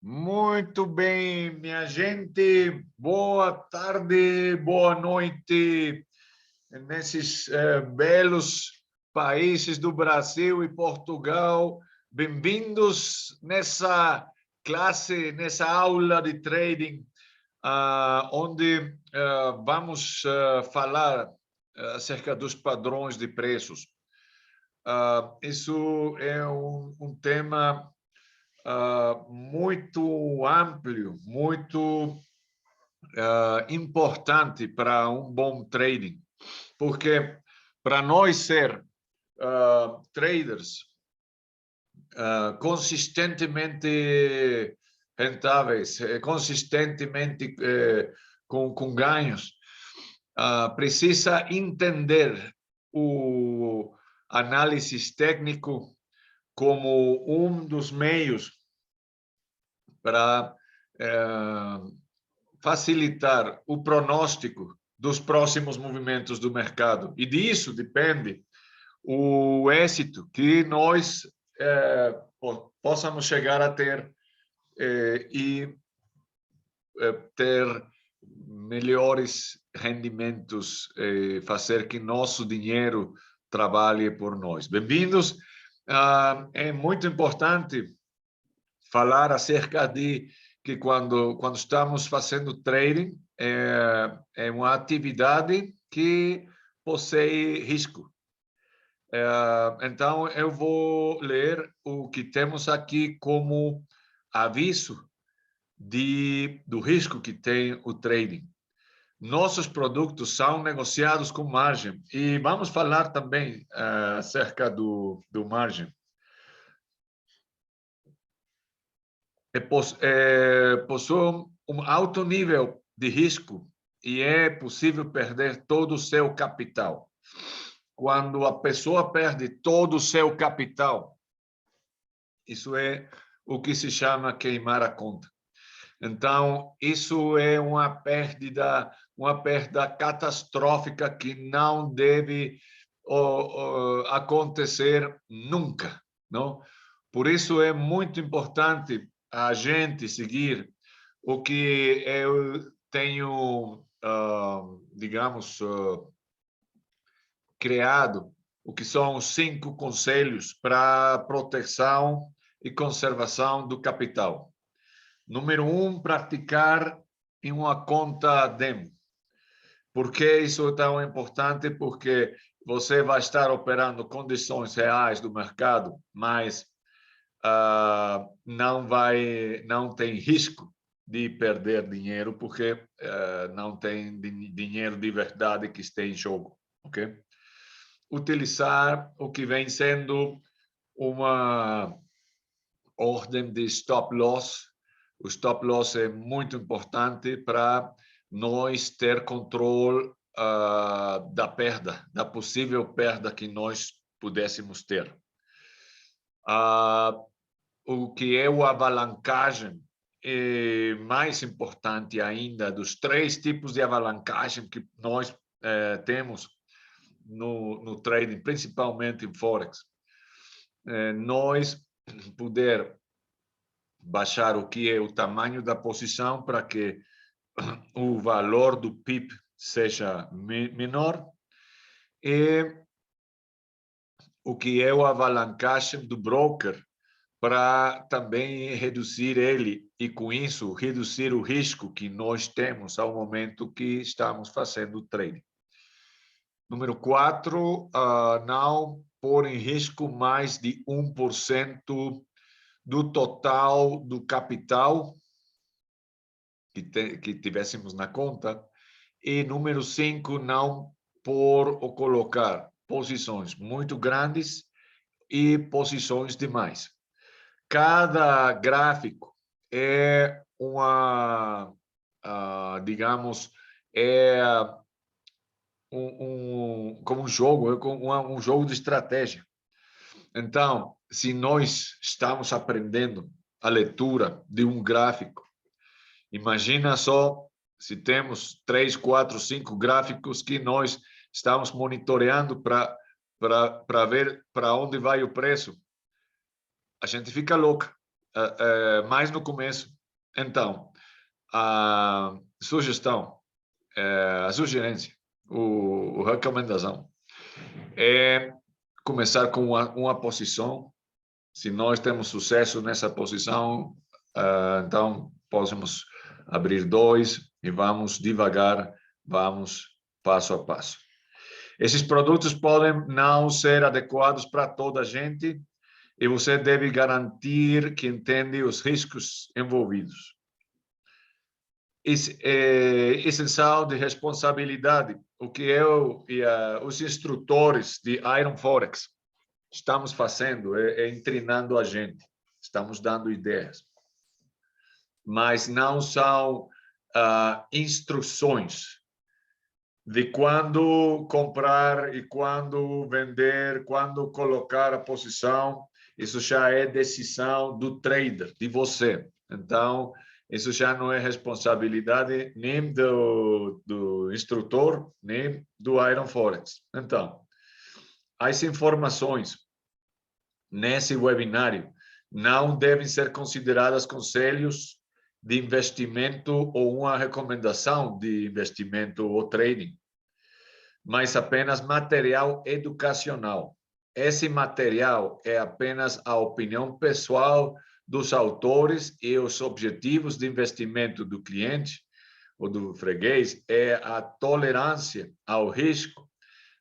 Muito bem, minha gente. Boa tarde, boa noite nesses belos países do Brasil e Portugal. Bem-vindos nessa classe, nessa aula de trading, onde vamos falar acerca dos padrões de preços. Isso é um tema muito amplo, muito importante para um bom trading, porque para nós ser traders consistentemente rentáveis, consistentemente com ganhos, precisa entender o análise técnico como um dos meios para facilitar o pronóstico dos próximos movimentos do mercado. E disso depende o êxito que nós possamos chegar a ter e ter melhores rendimentos, fazer que nosso dinheiro trabalhe por nós. Bem-vindos. É muito importante falar acerca de que quando estamos fazendo trading, é uma atividade que possui risco. Então, eu vou ler o que temos aqui como aviso do risco que tem o trading. Nossos produtos são negociados com margem. E vamos falar também acerca do margem. Possui um alto nível de risco e é possível perder todo o seu capital. Quando a pessoa perde todo o seu capital, isso é o que se chama queimar a conta. Então, isso é uma perda catastrófica que não deve acontecer nunca, não? Por isso é muito importante a gente seguir o que eu tenho, digamos, criado, o que são os 5 conselhos para proteção e conservação do capital. Número 1, praticar em uma conta demo. Por que isso é tão importante? Porque você vai estar operando condições reais do mercado, mas não tem risco de perder dinheiro, porque não tem dinheiro de verdade que esteja em jogo, ok? Utilizar o que vem sendo uma ordem de stop loss. O stop loss é muito importante para nós ter controle da perda, da possível perda que nós pudéssemos ter. O que é o alavancagem é mais importante ainda, dos 3 tipos de alavancagem que nós temos no trading, principalmente em Forex. Nós poder baixar o que é o tamanho da posição para que o valor do PIB seja menor, e o que é o alavancagem do broker para também reduzir ele e, com isso, reduzir o risco que nós temos ao momento que estamos fazendo o trading. Número 4, não pôr em risco mais de 1% do total do capital que tivéssemos na conta. E número 5, não pôr ou colocar posições muito grandes e posições demais. Cada gráfico é digamos, como um jogo, um jogo de estratégia. Então, se nós estamos aprendendo a leitura de um gráfico, imagina só se temos 3, 4, 5 gráficos que nós estamos monitoreando para ver para onde vai o preço. A gente fica louca. mais no começo. Então, a sugestão, a sugerência, a recomendação é começar com uma posição. Se nós temos sucesso nessa posição, então podemos abrir 2 e vamos devagar, vamos passo a passo. Esses produtos podem não ser adequados para toda a gente e você deve garantir que entende os riscos envolvidos. É essencial de responsabilidade, o que eu e os instrutores de Iron Forex estamos fazendo é treinando a gente, estamos dando ideias, mas não são instruções de quando comprar e quando vender, quando colocar a posição. Isso já é decisão do trader, de você. Então, isso já não é responsabilidade nem do instrutor, nem do Iron Forex. Então, as informações nesse webinário não devem ser consideradas conselhos de investimento ou uma recomendação de investimento ou trading, mas apenas material educacional. Esse material é apenas a opinião pessoal dos autores e os objetivos de investimento do cliente ou do freguês é a tolerância ao risco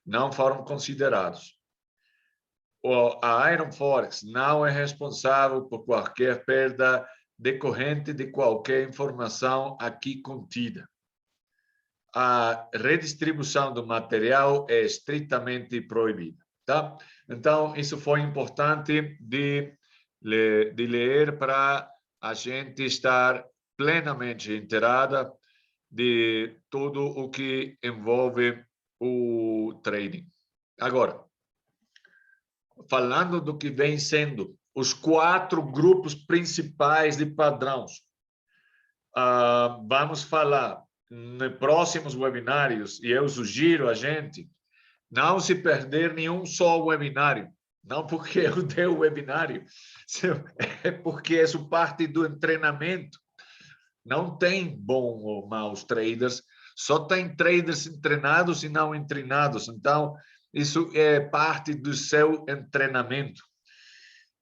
não foram considerados. A Iron Forex não é responsável por qualquer perda decorrente de qualquer informação aqui contida. A redistribuição do material é estritamente proibida, tá? Então, isso foi importante de ler para a gente estar plenamente inteirada de tudo o que envolve o trading. Agora, falando do que vem sendo os 4 grupos principais de padrões, vamos falar nos próximos webinários, e eu sugiro a gente não se perder nenhum só webinário, não porque eu dei o webinário, é porque isso parte do treinamento. Não tem bom ou maus traders, só tem traders treinados e não treinados. Então, isso é parte do seu treinamento.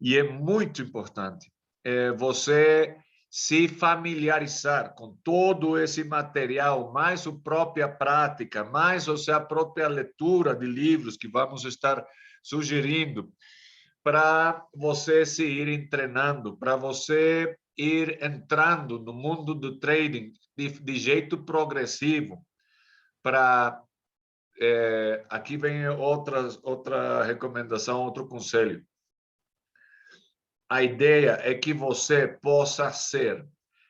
E é muito importante você se familiarizar com todo esse material, mais a própria prática, mais a própria leitura de livros que vamos estar sugerindo, para você se ir treinando, para você ir entrando no mundo do trading de jeito progressivo. Aqui vem outra recomendação, outro conselho. A ideia é que você possa ser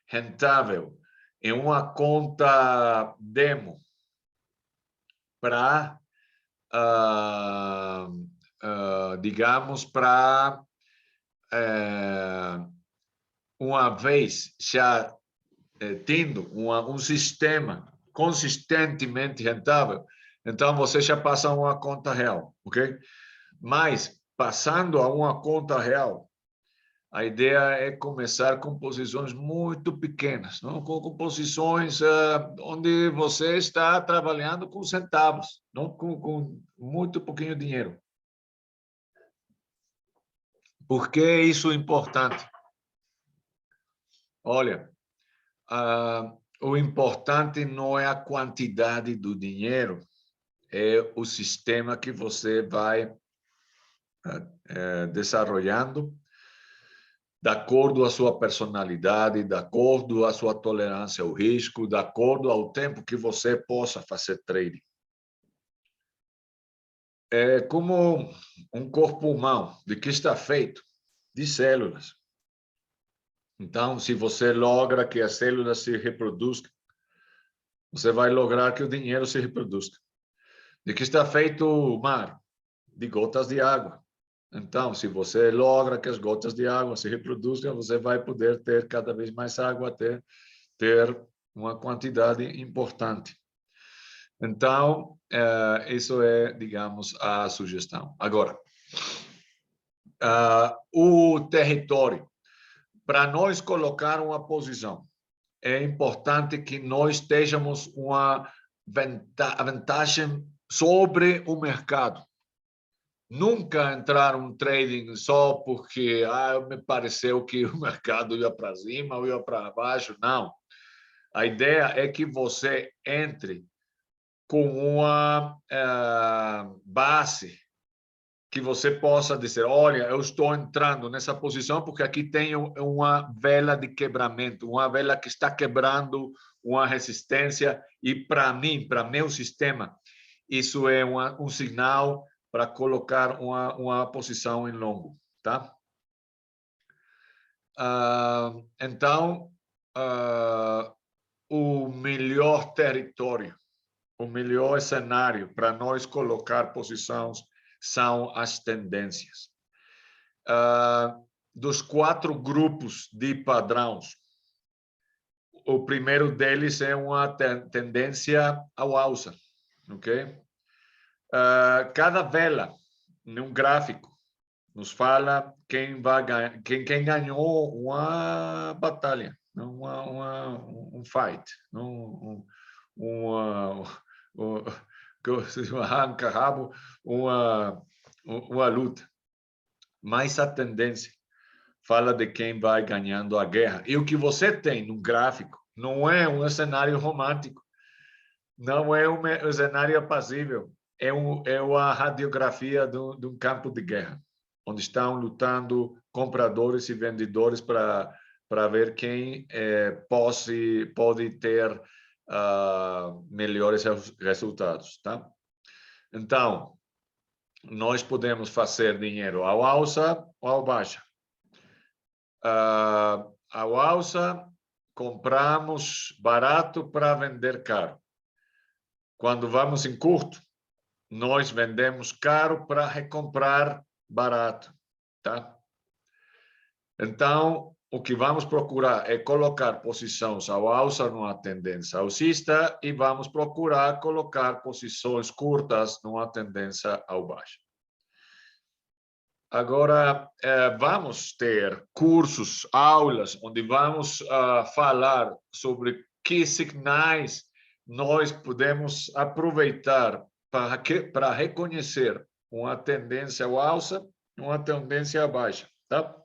rentável em uma conta demo para, digamos, para uma vez já tendo um sistema consistentemente rentável, então você já passa a uma conta real, ok? Mas, passando a uma conta real, a ideia é começar com posições muito pequenas, não? Com posições onde você está trabalhando com centavos, não com muito pouquinho dinheiro. Por que isso é importante? Olha, o importante não é a quantidade do dinheiro, é o sistema que você vai desenvolvendo de acordo à sua personalidade, de acordo à sua tolerância ao risco, de acordo ao tempo que você possa fazer trading. É como um corpo humano, de que está feito? De células. Então, se você logra que as células se reproduzam, você vai lograr que o dinheiro se reproduza. De que está feito o mar? De gotas de água. Então, se você logra que as gotas de água se reproduzam, você vai poder ter cada vez mais água até ter uma quantidade importante. Então, isso é, digamos, a sugestão. Agora, o território. para nós colocar uma posição, é importante que nós estejamos uma vantagem sobre o mercado. Nunca entrar um trading só porque me pareceu que o mercado ia para cima ou ia para baixo. Não. A ideia é que você entre com uma base que você possa dizer, olha, eu estou entrando nessa posição porque aqui tenho uma vela de quebramento, uma vela que está quebrando uma resistência e para mim, para meu sistema, isso é um sinal para colocar uma posição em longo, tá? Então, o melhor território, o melhor cenário para nós colocar posições são as tendências. Dos 4 grupos de padrões, o primeiro deles é uma tendência ao alça, ok? Cada vela, num gráfico, nos fala quem ganhou uma batalha, um fight, arranca-rabo, uma luta. Mas a tendência fala de quem vai ganhando a guerra. E o que você tem no gráfico não é um cenário romântico, não é um cenário apazível, é uma radiografia de um campo de guerra, onde estão lutando compradores e vendedores para ver quem pode ter melhores resultados, tá? Então, nós podemos fazer dinheiro ao alça ou ao baixa. Ao alça, compramos barato para vender caro. Quando vamos em curto, nós vendemos caro para recomprar barato, tá? Então, o que vamos procurar é colocar posições ao alça numa tendência alcista e vamos procurar colocar posições curtas numa tendência ao baixo. Agora, vamos ter cursos, aulas, onde vamos falar sobre que sinais nós podemos aproveitar para reconhecer uma tendência ao alça e uma tendência à baixa, tá?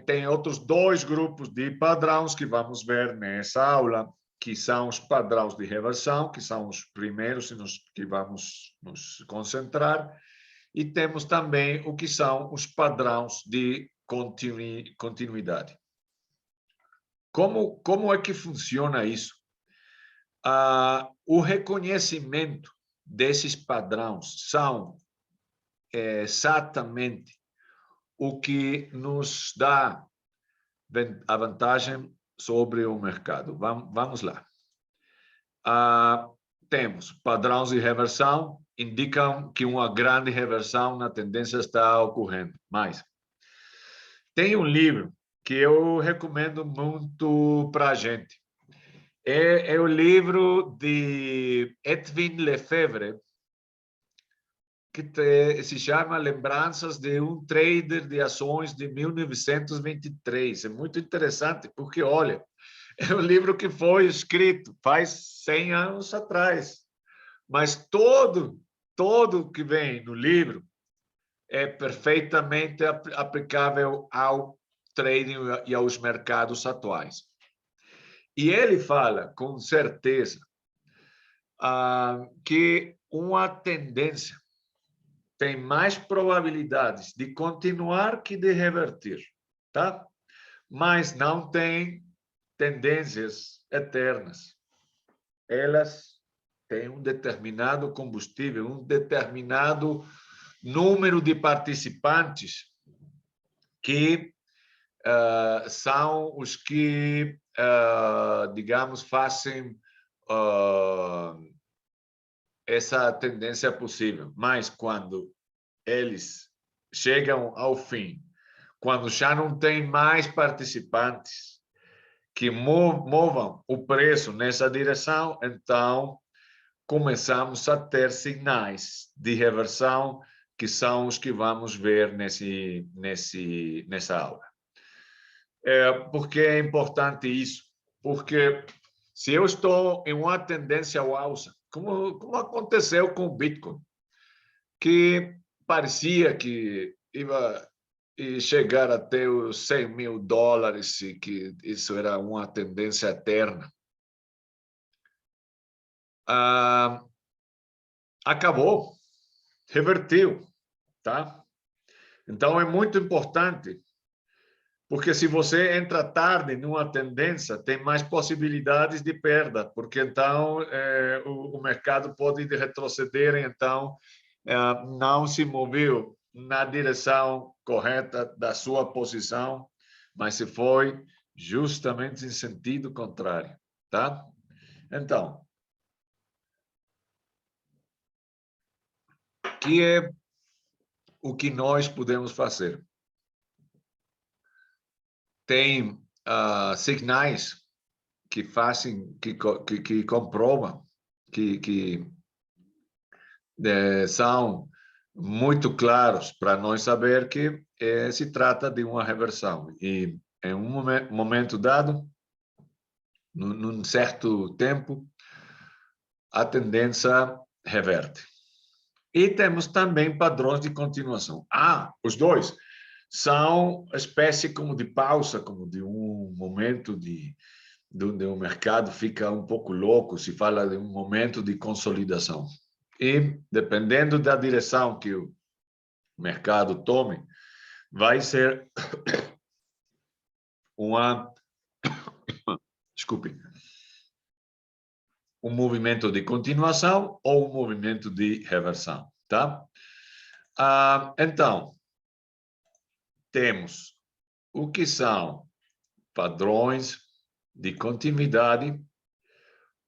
Tem outros 2 grupos de padrões que vamos ver nessa aula, que são os padrões de reversão, que são os primeiros que vamos nos concentrar, e temos também o que são os padrões de continuidade. Como é que funciona isso? O reconhecimento desses padrões são exatamente o que nos dá a vantagem sobre o mercado. Vamos lá. Temos padrões de reversão, indicam que uma grande reversão na tendência está ocorrendo. Mas tem um livro que eu recomendo muito para a gente. É o livro de Edwin Lefebvre, que se chama Lembranças de um Trader de Ações de 1923. É muito interessante, porque, olha, é um livro que foi escrito faz 100 anos atrás, mas todo que vem no livro é perfeitamente aplicável ao trading e aos mercados atuais. E ele fala, com certeza, que uma tendência tem mais probabilidades de continuar que de reverter, tá? Mas não tem tendências eternas. Elas têm um determinado combustível, um determinado número de participantes que são os que, digamos, fazem essa tendência possível. Mas quando eles chegam ao fim, quando já não tem mais participantes que movam o preço nessa direção, então começamos a ter sinais de reversão que são os que vamos ver nessa aula. Por que é importante isso? Porque se eu estou em uma tendência ao alça, como aconteceu com o Bitcoin, que parecia que ia chegar até os $100.000 e que isso era uma tendência eterna. Acabou, revertiu, tá? Então é muito importante, porque se você entra tarde numa tendência, tem mais possibilidades de perda, porque então o mercado pode retroceder, então não se moveu na direção correta da sua posição, mas se foi justamente em sentido contrário, tá? Então, que é o que nós podemos fazer? Tem sinais que fazem, que comprovam, que são muito claros para nós saber que se trata de uma reversão. E em um momento dado, num certo tempo, a tendência reverte. E temos também padrões de continuação. Os dois são espécie como de pausa, como de um momento de o mercado fica um pouco louco, se fala de um momento de consolidação. E, dependendo da direção que o mercado tome, vai ser desculpe, um movimento de continuação ou um movimento de reversão, tá? Então, temos o que são padrões de continuidade,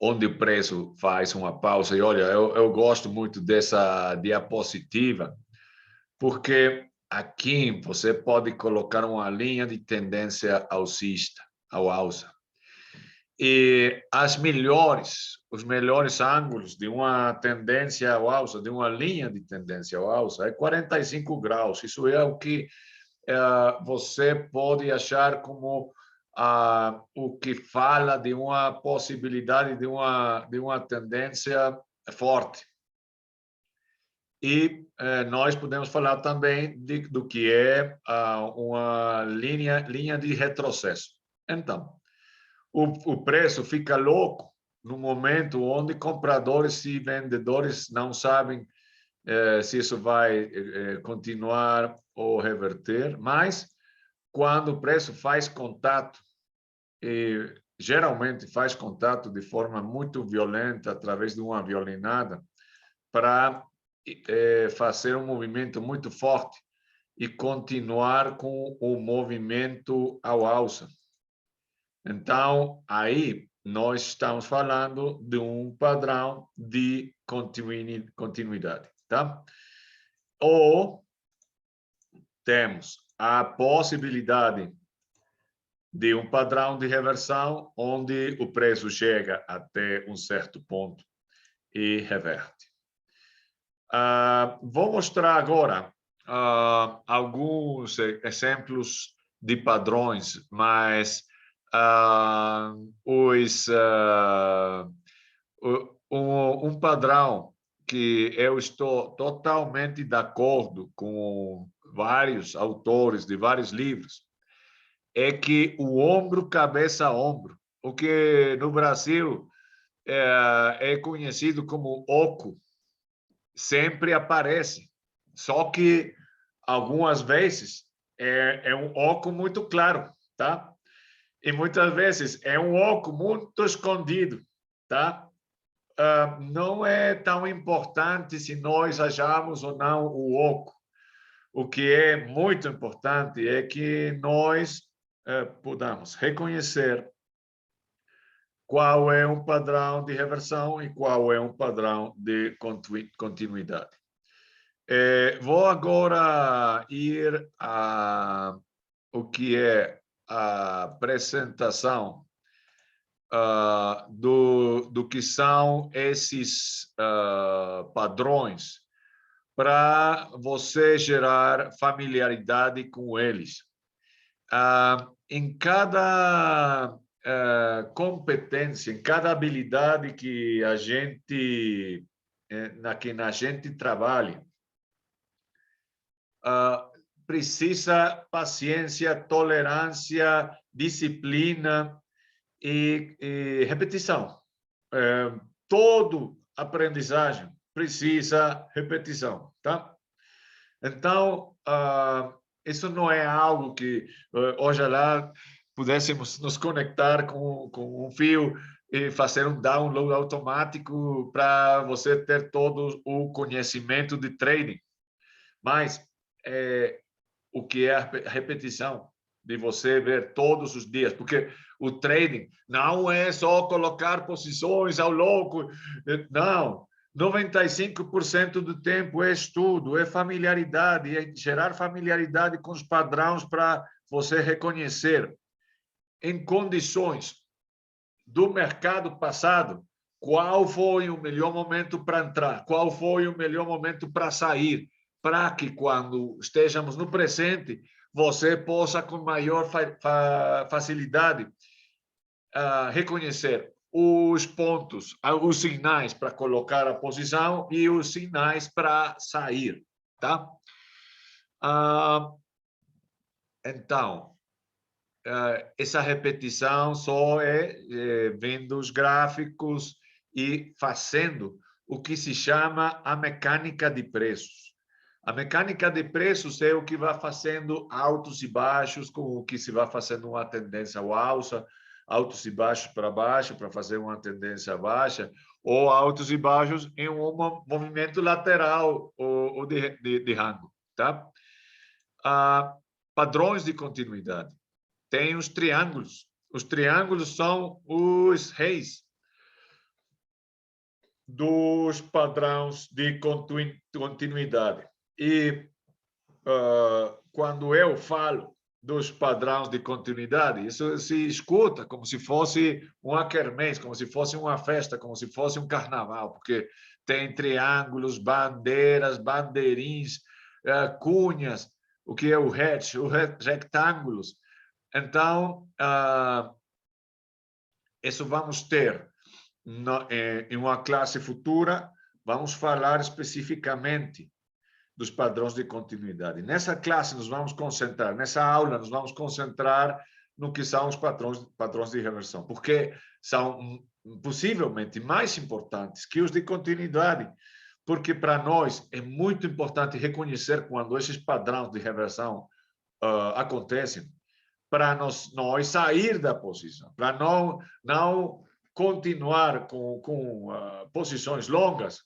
onde o preço faz uma pausa. E olha, eu gosto muito dessa diapositiva, porque aqui você pode colocar uma linha de tendência alcista, ao alça. E os melhores ângulos de uma tendência ao alça, de uma linha de tendência ao alça, é 45 graus. Isso é o que você pode achar como o que fala de uma possibilidade de uma tendência forte. E nós podemos falar também do que é uma linha de retrocesso. Então, o preço fica louco no momento onde compradores e vendedores não sabem se isso vai continuar ou reverter, mas quando o preço faz contato, e geralmente faz contato de forma muito violenta, através de uma violinada, para fazer um movimento muito forte e continuar com o movimento ao alça. Então, aí nós estamos falando de um padrão de continuidade, tá? Ou temos a possibilidade de um padrão de reversão, onde o preço chega até um certo ponto e reverte. Vou mostrar agora alguns exemplos de padrões, mas um padrão que eu estou totalmente de acordo com vários autores de vários livros é que o ombro, cabeça, ombro, o que no Brasil é conhecido como oco, sempre aparece. Só que algumas vezes é um oco muito claro, tá? E muitas vezes é um oco muito escondido, tá? Não é tão importante se nós achamos ou não o oco. O que é muito importante é que nós podamos reconhecer qual é um padrão de reversão e qual é um padrão de continuidade. Vou agora ir o que é a apresentação do que são esses padrões para você gerar familiaridade com eles. Em cada competência, em cada habilidade que a gente trabalha, precisa paciência, tolerância, disciplina e repetição. Todo aprendizagem precisa repetição, tá? Então, isso não é algo que, ojalá, pudéssemos nos conectar com um fio e fazer um download automático para você ter todo o conhecimento de trading. Mas o que é a repetição? De você ver todos os dias, porque o trading não é só colocar posições ao louco, não. 95% do tempo é estudo, é familiaridade, é gerar familiaridade com os padrões para você reconhecer em condições do mercado passado qual foi o melhor momento para entrar, qual foi o melhor momento para sair, para que quando estejamos no presente você possa com maior facilidade reconhecer os pontos, os sinais para colocar a posição e os sinais para sair, tá? Então, essa repetição só vendo os gráficos e fazendo o que se chama a mecânica de preços. A mecânica de preços é o que vai fazendo altos e baixos, com o que se vai fazendo uma tendência ao alça, altos e baixos para baixo, para fazer uma tendência baixa, ou altos e baixos em um movimento lateral ou de rango. Tá? Padrões de continuidade. Tem os triângulos. Os triângulos são os reis dos padrões de continuidade. E quando eu falo dos padrões de continuidade, isso se escuta como se fosse uma quermesse, como se fosse uma festa, como se fosse um carnaval, porque tem triângulos, bandeiras, bandeirinhos, cunhas, o que é o hatch, os retângulos. Então, isso vamos ter em uma classe futura, vamos falar especificamente dos padrões de continuidade. Nessa classe nos vamos concentrar, nessa aula nos vamos concentrar no que são os padrões de reversão, porque são possivelmente mais importantes que os de continuidade, porque para nós é muito importante reconhecer quando esses padrões de reversão acontecem, para nós sair da posição, para não continuar com posições longas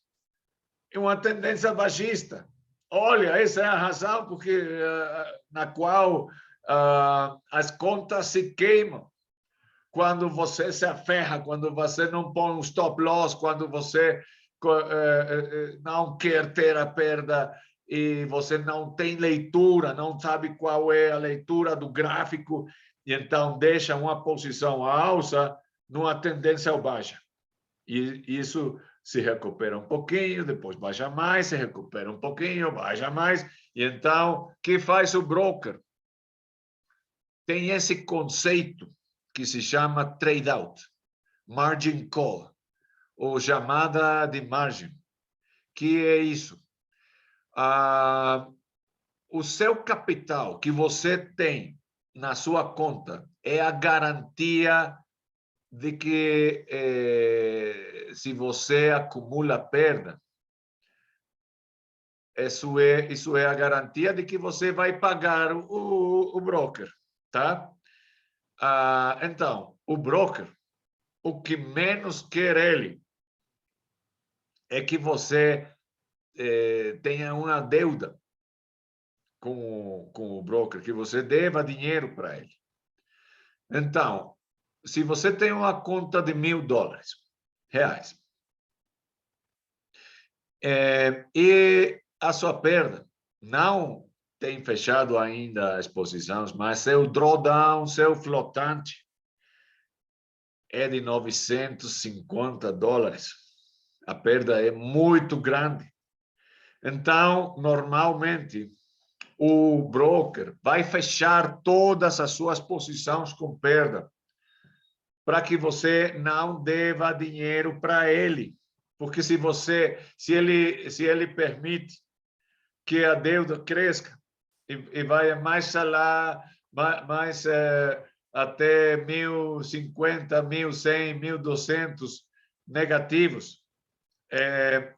em uma tendência baixista. Olha, essa é a razão porque, na qual as contas se queimam. Quando você se aferra, quando você não põe um stop loss, quando você não quer ter a perda e você não tem leitura, não sabe qual é a leitura do gráfico, e então deixa uma posição à alça numa tendência ao baixa. E isso se recupera um pouquinho, depois baixa mais, se recupera um pouquinho, baixa mais. E então, o que faz o broker? Tem esse conceito que se chama trade out, margin call, ou chamada de margem. Que é isso? O seu capital que você tem na sua conta é a garantia de que se você acumula perda, isso é a garantia de que você vai pagar o broker, tá? Então, o broker, o que menos quer ele é que você tenha uma deuda com o broker, que você deva dinheiro para ele. Então, se você tem uma conta de $1.000, e a sua perda não tem fechado ainda as posições, mas seu drawdown, seu flotante, é de $950. A perda é muito grande. Então, normalmente, o broker vai fechar todas as suas posições com perda, para que você não deva dinheiro para ele. Porque se ele permite que a deuda cresça e vai mais lá, mais até 1.050, 1.100, 1.200 negativos,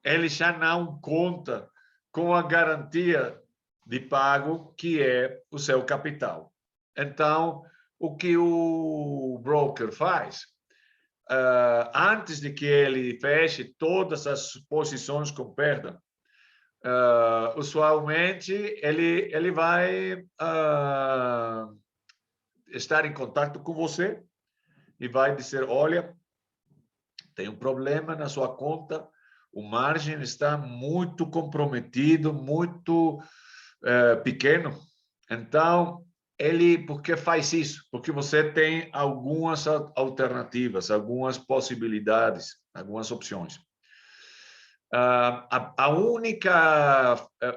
ele já não conta com a garantia de pago que é o seu capital. Então, o que o broker faz? Antes de que ele feche todas as posições com perda, usualmente ele vai estar em contato com você e vai dizer, olha, tem um problema na sua conta, o margem está muito comprometido, muito pequeno. Então, por que faz isso? Porque você tem algumas alternativas, algumas possibilidades, algumas opções.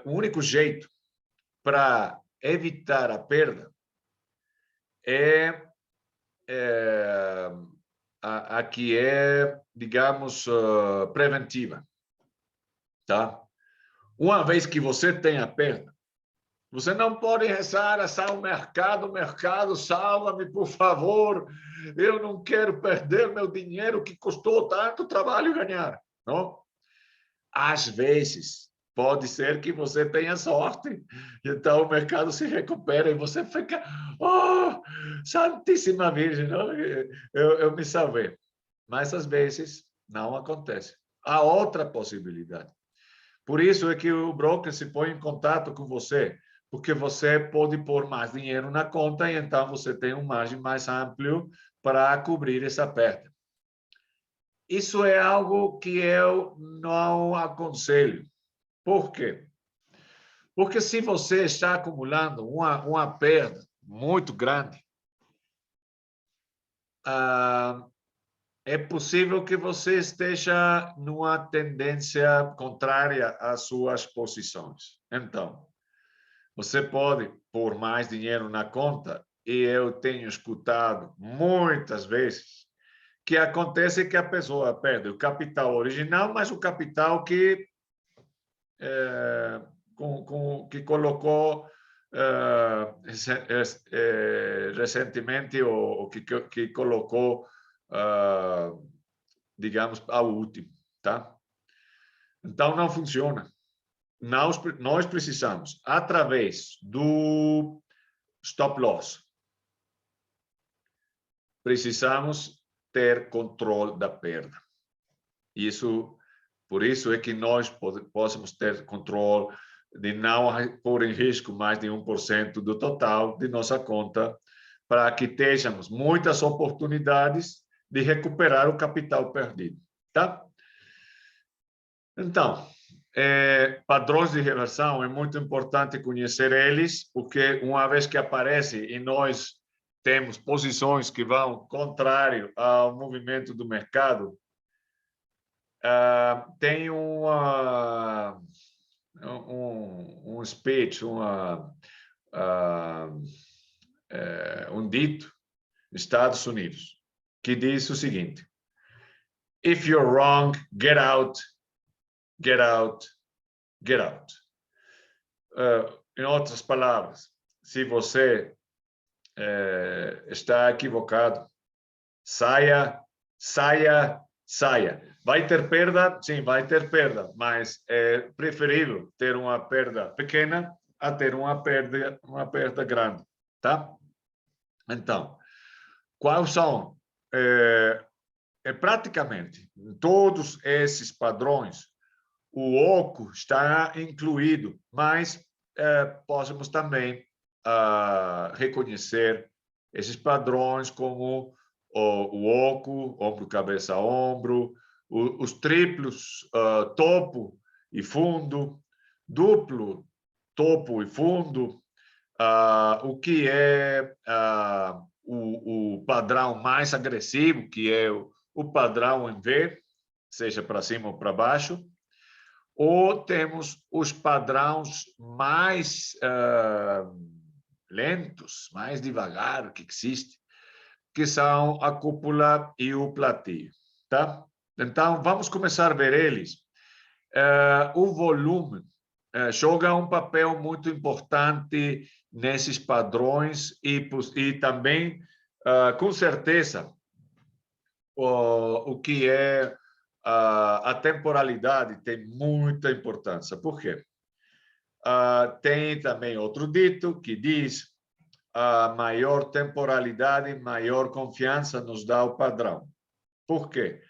O único jeito para evitar a perda é a que é, digamos, preventiva, tá? Uma vez que você tem a perda, você não pode rezar o mercado, salva-me, por favor, eu não quero perder meu dinheiro que custou tanto trabalho ganhar, não? Às vezes, pode ser que você tenha sorte, então o mercado se recupera e você fica, oh, Santíssima Virgem, não? Eu me salvei. Mas às vezes não acontece. Há outra possibilidade. Por isso é que o broker se põe em contato com você, porque você pode pôr mais dinheiro na conta e então você tem um margem mais amplo para cobrir essa perda. Isso é algo que eu não aconselho. Por quê? Porque se você está acumulando uma perda muito grande, é possível que você esteja numa tendência contrária às suas posições. Então, você pode pôr mais dinheiro na conta, e eu tenho escutado muitas vezes que acontece que a pessoa perde o capital original, mas o capital que que colocou recentemente ou que colocou, digamos, ao último, tá? Então não funciona. Nós precisamos, através do stop loss, precisamos ter controle da perda. Por isso é que nós possamos ter controle de não pôr em risco mais de 1% do total de nossa conta, para que tenhamos muitas oportunidades de recuperar o capital perdido, tá? Então, padrões de reversão, é muito importante conhecer eles, porque uma vez que aparece e nós temos posições que vão contrário ao movimento do mercado, tem um speech, um dito nos Estados Unidos, que diz o seguinte: if you're wrong, get out, get out, get out. Em outras palavras, se você está equivocado, saia, saia, saia. Vai ter perda? Sim, vai ter perda, mas é preferível ter uma perda pequena a ter uma perda grande, tá? Então, quais são? Praticamente em todos esses padrões, o oco está incluído, mas podemos também reconhecer esses padrões como o oco, ombro, cabeça, ombro, os triplos, topo e fundo, duplo, topo e fundo, o que é o padrão mais agressivo, que é o padrão em V, seja para cima ou para baixo, ou temos os padrões mais lentos, mais devagar que existe, que são a cúpula e o platino, tá? Então, vamos começar a ver eles. O volume joga um papel muito importante nesses padrões e também, com certeza, o que é a temporalidade tem muita importância. Por quê? Tem também outro dito que diz: a maior temporalidade, maior confiança nos dá o padrão. Por quê?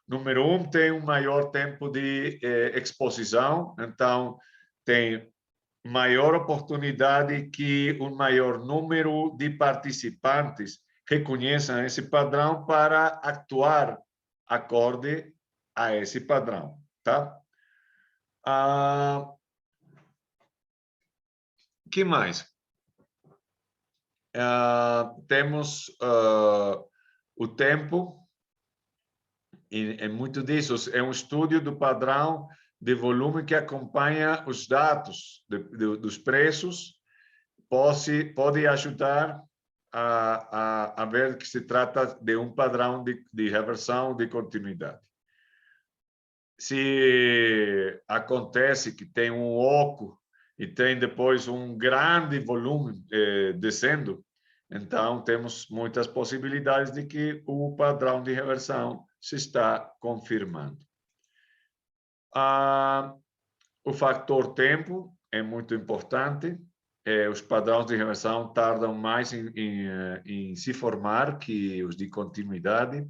Número um, tem um maior tempo de exposição, então tem maior oportunidade que um maior número de participantes reconheçam esse padrão para actuar acorde a esse padrão, tá? Que mais? Temos o tempo, e muito disso é um estudo do padrão de volume que acompanha os dados dos preços, pode ajudar a ver que se trata de um padrão de reversão de continuidade. Se acontece que tem um oco e tem depois um grande volume descendo, então temos muitas possibilidades de que o padrão de reversão se está confirmando. O fator tempo é muito importante. Os padrões de reversão tardam mais em se formar que os de continuidade.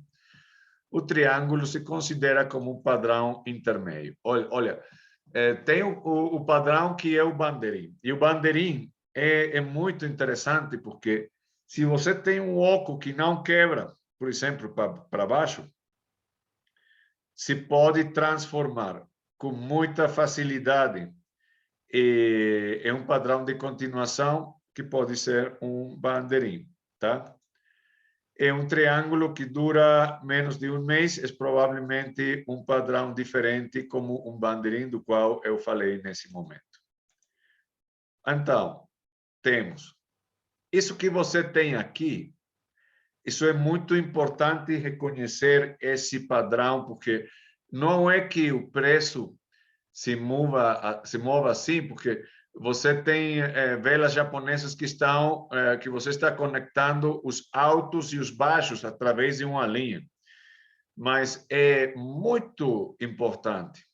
O triângulo se considera como um padrão intermédio. Olha, tem o padrão que é o bandeirinho. E o bandeirinho é muito interessante porque se você tem um oco que não quebra, por exemplo, para baixo, se pode transformar com muita facilidade em um padrão de continuação que pode ser um bandeirinho, tá? É um triângulo que dura menos de um mês, é provavelmente um padrão diferente como um bandeirinho do qual eu falei nesse momento. Então, temos isso que você tem aqui. Isso é muito importante reconhecer esse padrão, porque não é que o preço se mova assim, porque você tem velas japonesas que você está conectando os altos e os baixos através de uma linha. Mas é muito importante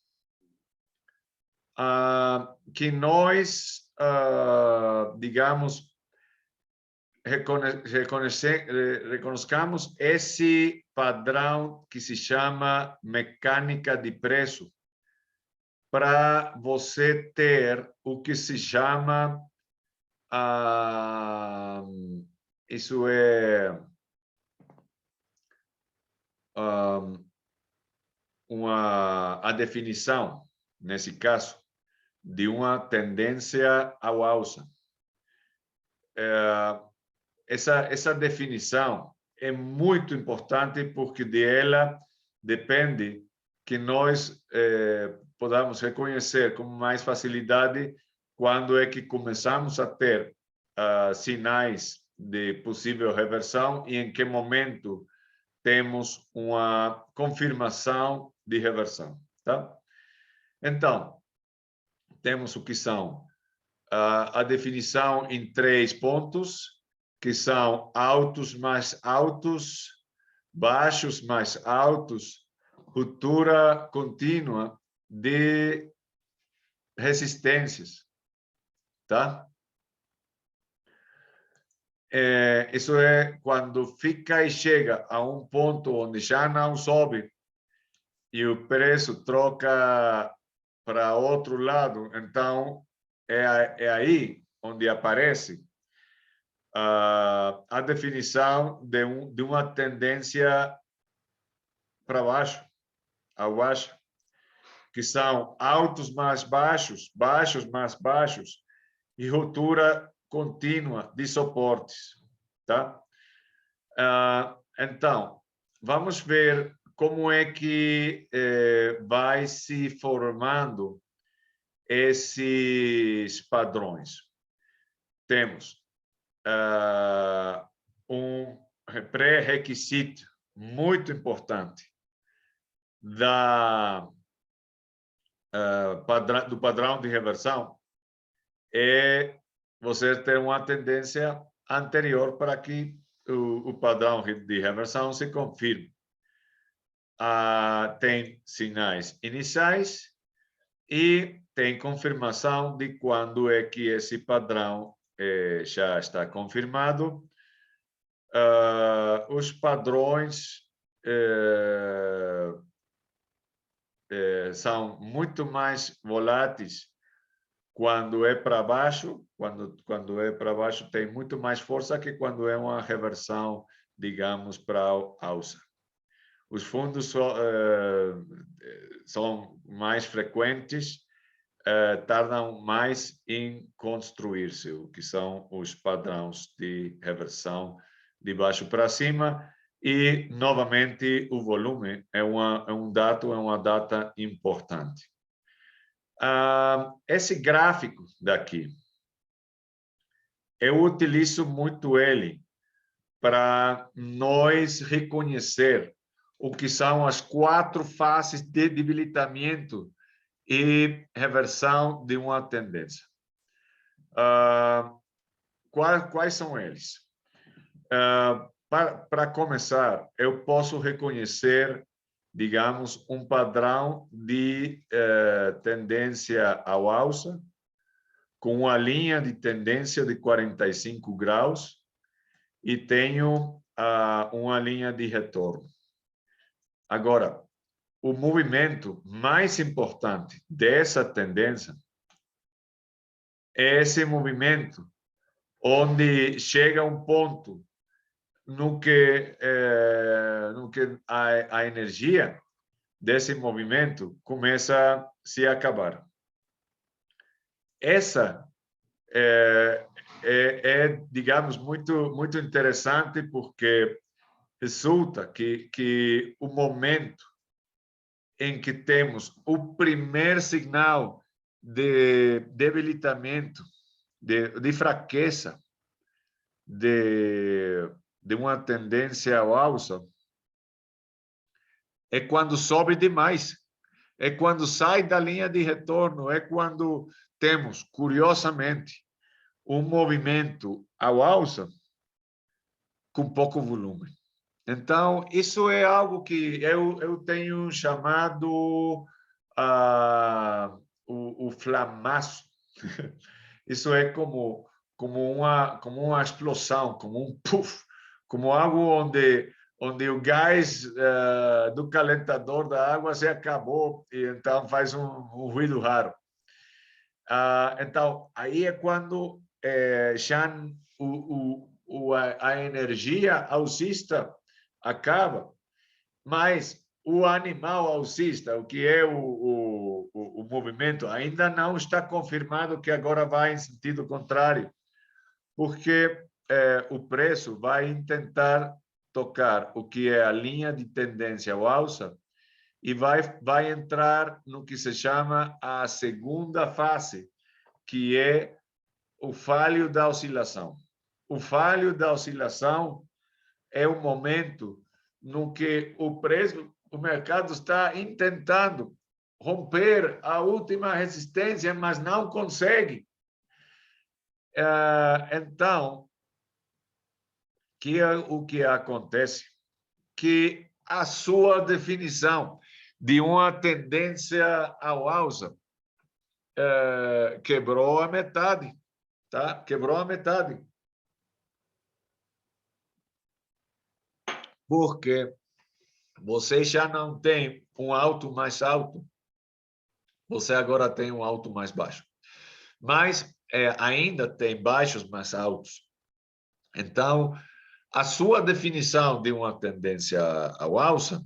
que nós, digamos, reconozcamos esse padrão que se chama mecânica de preço, para você ter o que se chama, isso é a definição, nesse caso, de uma tendência ao alça. Essa definição é muito importante porque dela depende que nós podamos reconhecer com mais facilidade quando é que começamos a ter sinais de possível reversão e em que momento temos uma confirmação de reversão, tá? Então, temos o que são a definição em 3 pontos, que são altos mais altos, baixos mais altos, ruptura contínua de resistências, tá? Isso é quando fica e chega a um ponto onde já não sobe e o preço troca para outro lado, então é aí onde aparece a definição de uma tendência para baixo, ao baixo, que são altos mais baixos, baixos mais baixos e ruptura contínua de suportes, tá? Então, vamos ver como é que vai se formando esses padrões? Temos um pré-requisito muito importante do padrão de reversão é você ter uma tendência anterior para que o padrão de reversão se confirme. Tem sinais iniciais e tem confirmação de quando é que esse padrão já está confirmado. Os padrões são muito mais voláteis quando é para baixo. Quando é para baixo tem muito mais força que quando é uma reversão, digamos, para alça. Os fundos são mais frequentes, tardam mais em construir-se, o que são os padrões de reversão de baixo para cima. E, novamente, o volume é uma data importante. Esse gráfico daqui, eu utilizo muito ele para nós reconhecer o que são as 4 fases de debilitamento e reversão de uma tendência. Quais são eles? Para começar, eu posso reconhecer, digamos, um padrão de tendência ao alça, com uma linha de tendência de 45 graus, e tenho uma linha de retorno. Agora, o movimento mais importante dessa tendência é esse movimento onde chega um ponto no que a energia desse movimento começa a se acabar. Essa digamos, muito interessante, porque resulta que o momento em que temos o primeiro sinal de debilitamento, de fraqueza, de uma tendência ao alça, é quando sobe demais, é quando sai da linha de retorno, é quando temos, curiosamente, um movimento ao alça com pouco volume. Então, isso é algo que eu tenho chamado o flamaço. Isso é como uma explosão, como um puff, como algo onde o gás do calentador da água se acabou e então faz um ruído raro. Então, aí é quando já a energia alcista acaba, mas o animal alcista, o que é o movimento, ainda não está confirmado que agora vai em sentido contrário, porque o preço vai tentar tocar o que é a linha de tendência ao alça e vai entrar no que se chama a segunda fase, que é o falho da oscilação. O falho da oscilação é o momento no que o mercado está tentando romper a última resistência, mas não consegue. Então, o que acontece? Que a sua definição de uma tendência ao alça quebrou a metade, tá? Quebrou a metade. Porque você já não tem um alto mais alto, você agora tem um alto mais baixo. Mas ainda tem baixos mais altos. Então, a sua definição de uma tendência ao alça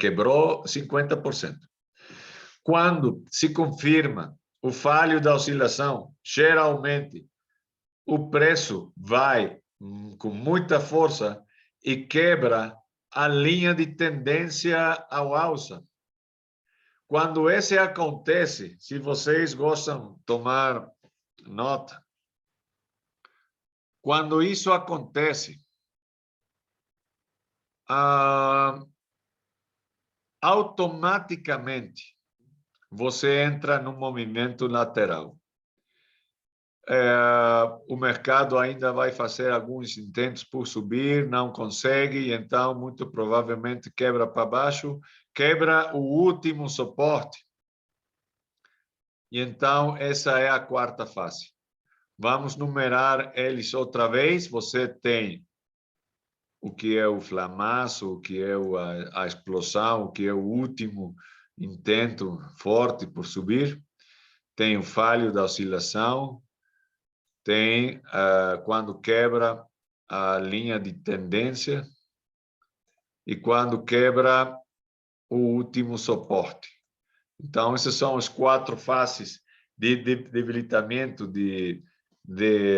quebrou 50%. Quando se confirma o falho da oscilação, geralmente o preço vai com muita força e quebra a linha de tendência ao alça. Quando esse acontece, se vocês gostam de tomar nota, quando isso acontece, automaticamente você entra no movimento lateral. O mercado ainda vai fazer alguns intentos por subir, não consegue, então muito provavelmente quebra para baixo, quebra o último suporte. E então essa é a quarta fase. Vamos numerar eles outra vez. Você tem o que é o flamaço, o que é a explosão, o que é o último intento forte por subir. Tem o falho da oscilação, tem quando quebra a linha de tendência e quando quebra o último suporte. Então, essas são as 4 fases de debilitamento, de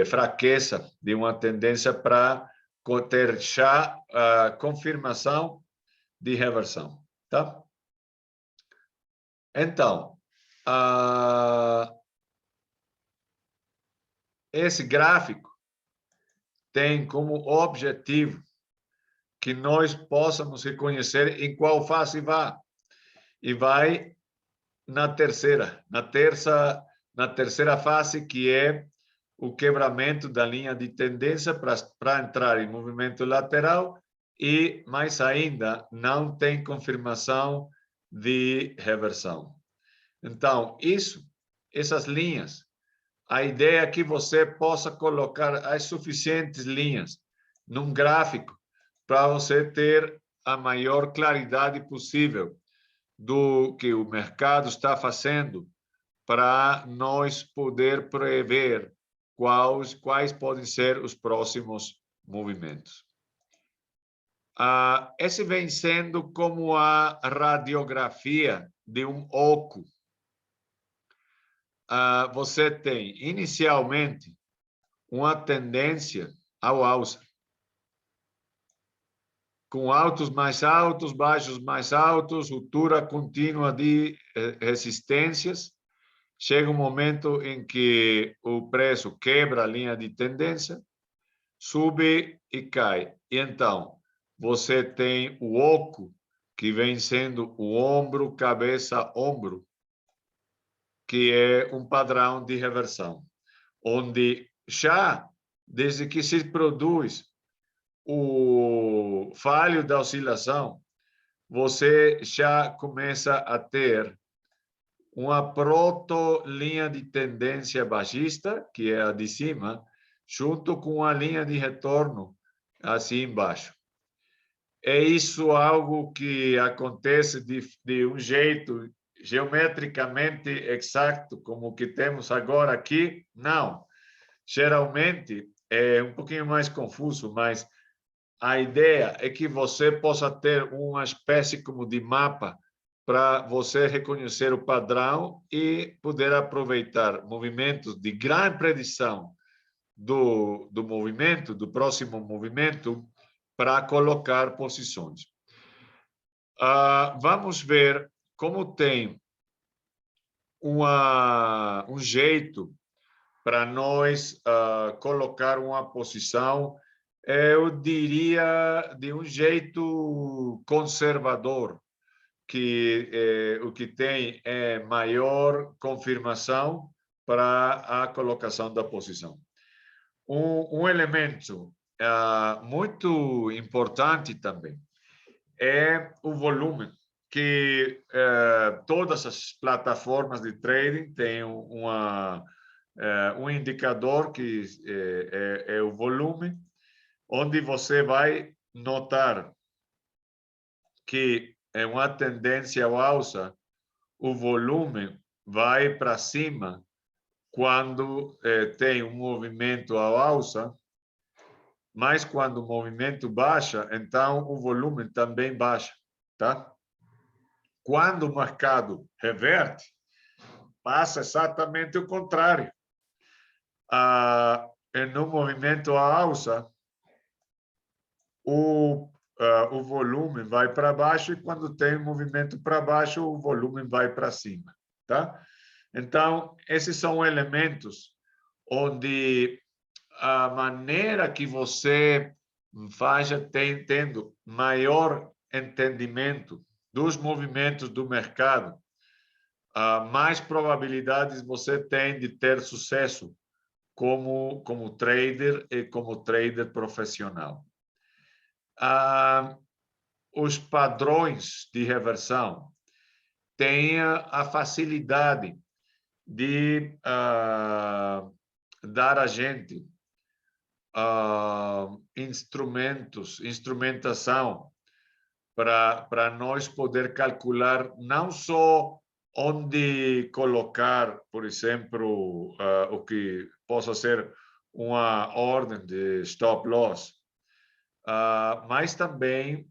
fraqueza de uma tendência para ter já a confirmação de reversão. Tá? Então, esse gráfico tem como objetivo que nós possamos reconhecer em qual fase vai. E vai na terceira fase, que é o quebramento da linha de tendência para entrar em movimento lateral e, mais ainda, não tem confirmação de reversão. Então, essas linhas, a ideia é que você possa colocar as suficientes linhas num gráfico para você ter a maior claridade possível do que o mercado está fazendo para nós poder prever quais podem ser os próximos movimentos. Esse vem sendo como a radiografia de um oco. Você tem, inicialmente, uma tendência ao alça, com altos mais altos, baixos mais altos, ruptura contínua de resistências. Chega um momento em que o preço quebra a linha de tendência, sube e cai. E então, você tem o oco, que vem sendo o ombro, cabeça, ombro, que é um padrão de reversão, onde já, desde que se produz o falho da oscilação, você já começa a ter uma proto-linha de tendência baixista, que é a de cima, junto com a linha de retorno, assim embaixo. É isso algo que acontece de um jeito geometricamente exato, como o que temos agora aqui? Não. Geralmente é um pouquinho mais confuso, mas a ideia é que você possa ter uma espécie como de mapa para você reconhecer o padrão e poder aproveitar movimentos de grande predição do movimento, do próximo movimento, para colocar posições. Vamos ver como tem um jeito para nós colocar uma posição, eu diria, de um jeito conservador, que o que tem é maior confirmação para a colocação da posição. Um elemento muito importante também é o volume, que todas as plataformas de trading têm um indicador que é o volume, onde você vai notar que é uma tendência ao alça, o volume vai para cima quando tem um movimento ao alça, mas quando o movimento baixa, então o volume também baixa, tá? Quando o mercado reverte, passa exatamente o contrário. No movimento à alça, o o volume vai para baixo e quando tem movimento para baixo, o volume vai para cima, tá? Então, esses são elementos onde a maneira que você faz tendo maior entendimento dos movimentos do mercado, mais probabilidades você tem de ter sucesso como trader e como trader profissional. Os padrões de reversão têm a facilidade de dar a gente instrumentação para nós poder calcular não só onde colocar, por exemplo, o que possa ser uma ordem de stop loss, mas também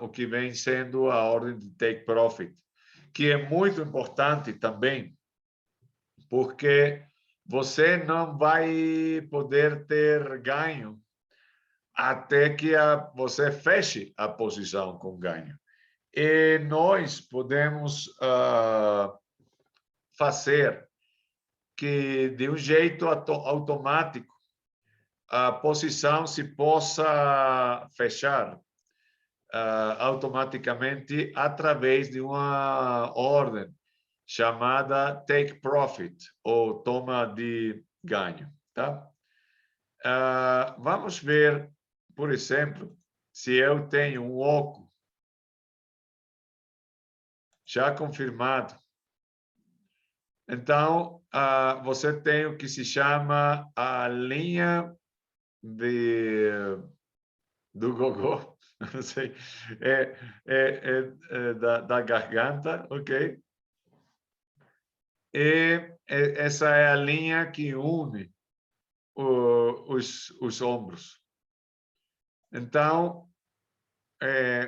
o que vem sendo a ordem de take profit, que é muito importante também, porque você não vai poder ter ganho até que você feche a posição com ganho. E nós podemos fazer que, de um jeito automático, a posição se possa fechar automaticamente através de uma ordem chamada take profit, ou toma de ganho, tá? Vamos ver, por exemplo, se eu tenho um oco já confirmado. Então, você tem o que se chama a linha do gogó, não sei, da garganta, ok? E essa é a linha que une os ombros. Então,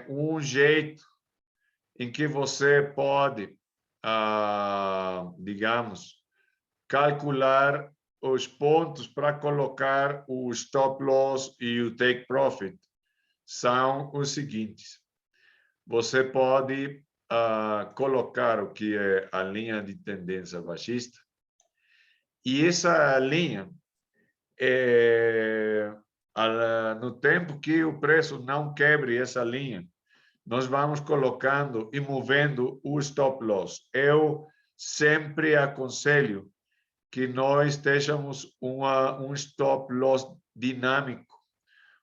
um jeito em que você pode, digamos, calcular os pontos para colocar o stop loss e o take profit são os seguintes. Você pode colocar o que é a linha de tendência baixista, e essa linha, no tempo que o preço não quebre essa linha, nós vamos colocando e movendo o stop loss. Eu sempre aconselho que nós tenhamos um stop loss dinâmico,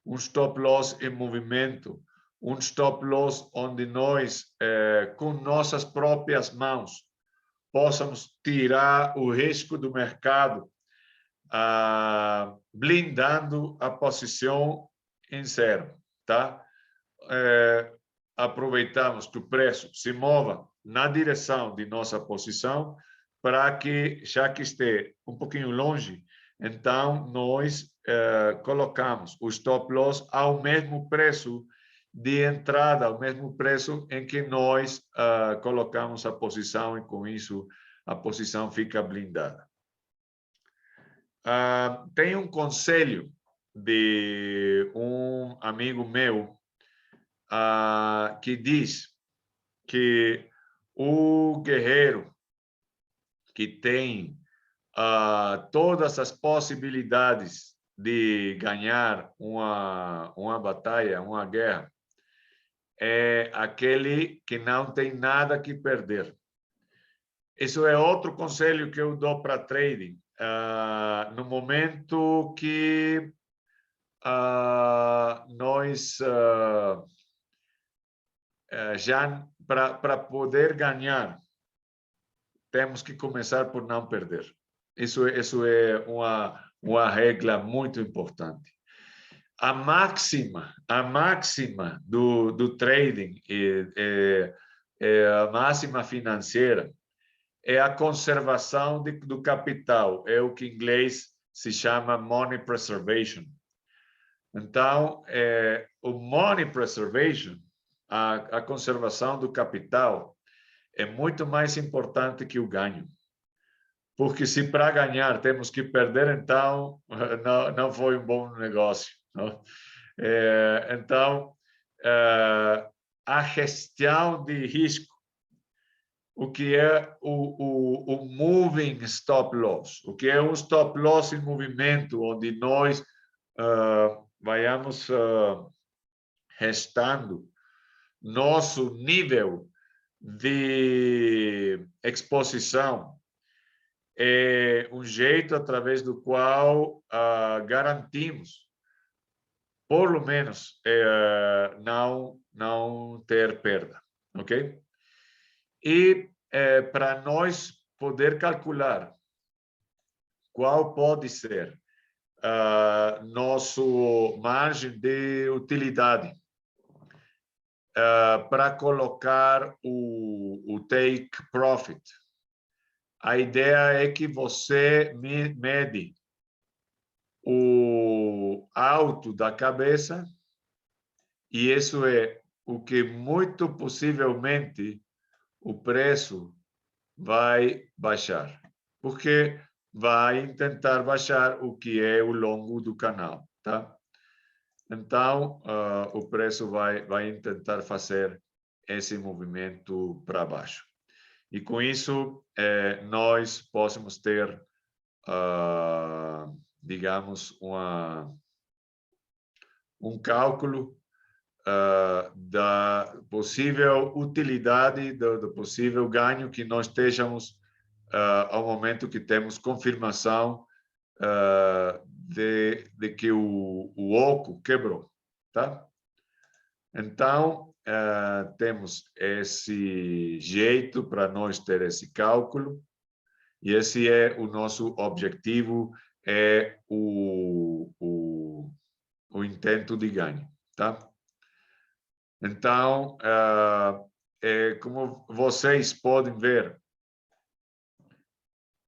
um stop loss em movimento, um stop loss onde nós, com nossas próprias mãos, possamos tirar o risco do mercado, blindando a posição em zero, tá? Aproveitamos que o preço se mova na direção de nossa posição para que, já que esteja um pouquinho longe, então nós colocamos o stop loss ao mesmo preço de entrada, ao mesmo preço em que nós colocamos a posição, e com isso a posição fica blindada. Tem um conselho de um amigo meu que diz que o guerreiro que tem todas as possibilidades de ganhar uma batalha, uma guerra, é aquele que não tem nada que perder. Isso é outro conselho que eu dou para trading. No momento que nós já, para poder ganhar, temos que começar por não perder. Isso é uma regra muito importante. A máxima do trading, a máxima financeira, é a conservação do capital. É o que em inglês se chama money preservation. Então, o money preservation, a conservação do capital, é muito mais importante que o ganho. Porque se para ganhar temos que perder, então não foi um bom negócio. Não? Então, a gestão de risco, o que é o moving stop loss, o que é um stop loss em movimento, onde nós vamos restando nosso nível de exposição, é um jeito através do qual garantimos, por lo menos, não ter perda, ok? E para nós poder calcular qual pode ser nosso margem de utilidade para colocar o take profit, a ideia é que você mede o alto da cabeça, e isso é o que muito possivelmente o preço vai baixar, porque vai tentar baixar o que é o longo do canal, tá? Então, o preço vai tentar fazer esse movimento para baixo. E com isso, nós possamos ter, digamos, um cálculo da possível utilidade, do possível ganho que nós estejamos ao momento que temos confirmação de que o oco quebrou, tá? Então, temos esse jeito para nós ter esse cálculo, e esse é o nosso objetivo, é o intento de ganho, tá? Então, como vocês podem ver,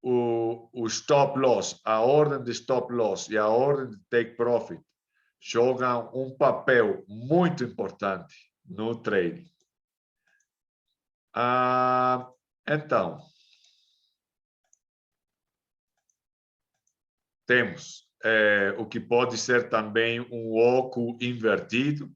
o stop loss, a ordem de stop loss e a ordem de take profit jogam um papel muito importante no trading. Então, temos o que pode ser também um oco invertido.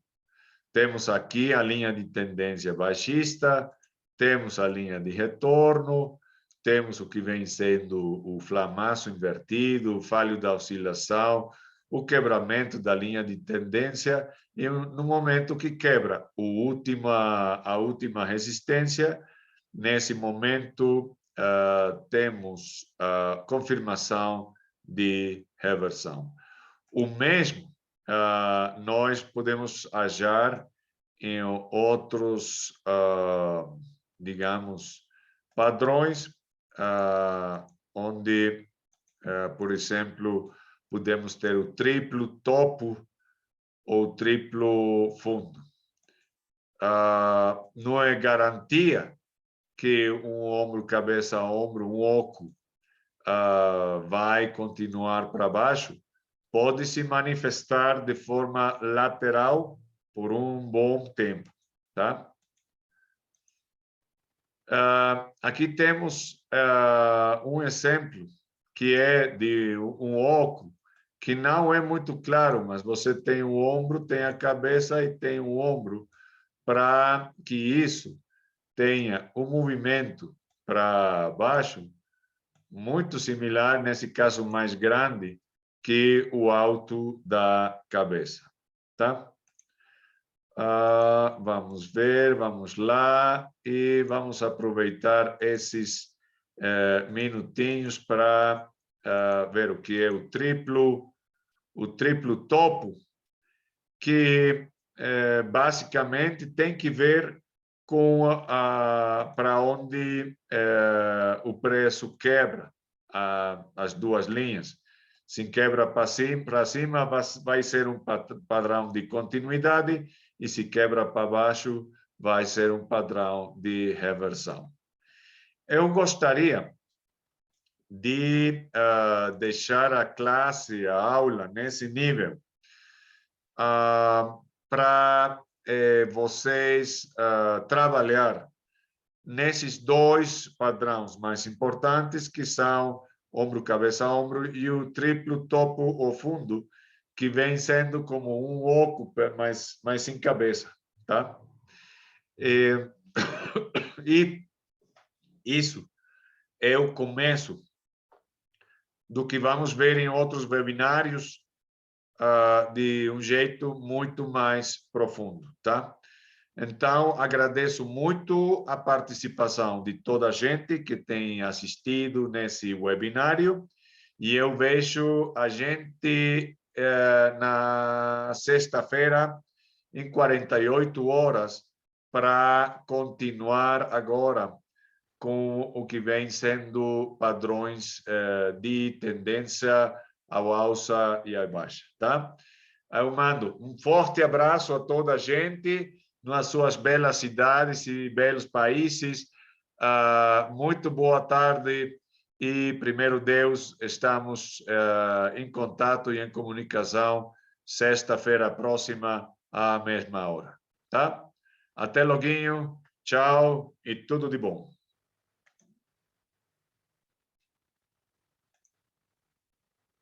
Temos aqui a linha de tendência baixista, temos a linha de retorno, temos o que vem sendo o flamaço invertido, o falho da oscilação, o quebramento da linha de tendência, e no momento que quebra a última resistência, nesse momento temos a confirmação de reversão. O mesmo nós podemos achar em outros, digamos, padrões, onde, por exemplo, podemos ter o triplo topo ou triplo fundo. Não é garantia que um ombro, cabeça, ombro, um oco vai continuar para baixo. Pode se manifestar de forma lateral por um bom tempo, tá? Aqui temos um exemplo que é de um oco que não é muito claro, mas você tem o ombro, tem a cabeça e tem o ombro, para que isso tenha um movimento para baixo muito similar, nesse caso mais grande, que o alto da cabeça, tá? Vamos ver, vamos lá, e vamos aproveitar esses minutinhos para ver o que é o triplo topo, que basicamente tem que ver com para onde o preço quebra as duas linhas. Se quebra para cima, vai ser um padrão de continuidade, e se quebra para baixo, vai ser um padrão de reversão. Eu gostaria de deixar a classe, a aula, nesse nível, para vocês trabalhar nesses dois padrões mais importantes, que são ombro, cabeça, ombro, e o triplo topo ou fundo, que vem sendo como um oco, mas sem cabeça, tá? E, e isso é o começo do que vamos ver em outros webinários de um jeito muito mais profundo, tá? Então, agradeço muito a participação de toda a gente que tem assistido nesse webinário e eu vejo a gente na sexta-feira em 48 horas para continuar agora com o que vem sendo padrões de tendência ao alça e à baixa, tá? Eu mando um forte abraço a toda a gente nas suas belas cidades e belos países. Muito boa tarde e, primeiro Deus, estamos em contato e em comunicação sexta-feira próxima à mesma hora, tá? Até loguinho, tchau e tudo de bom.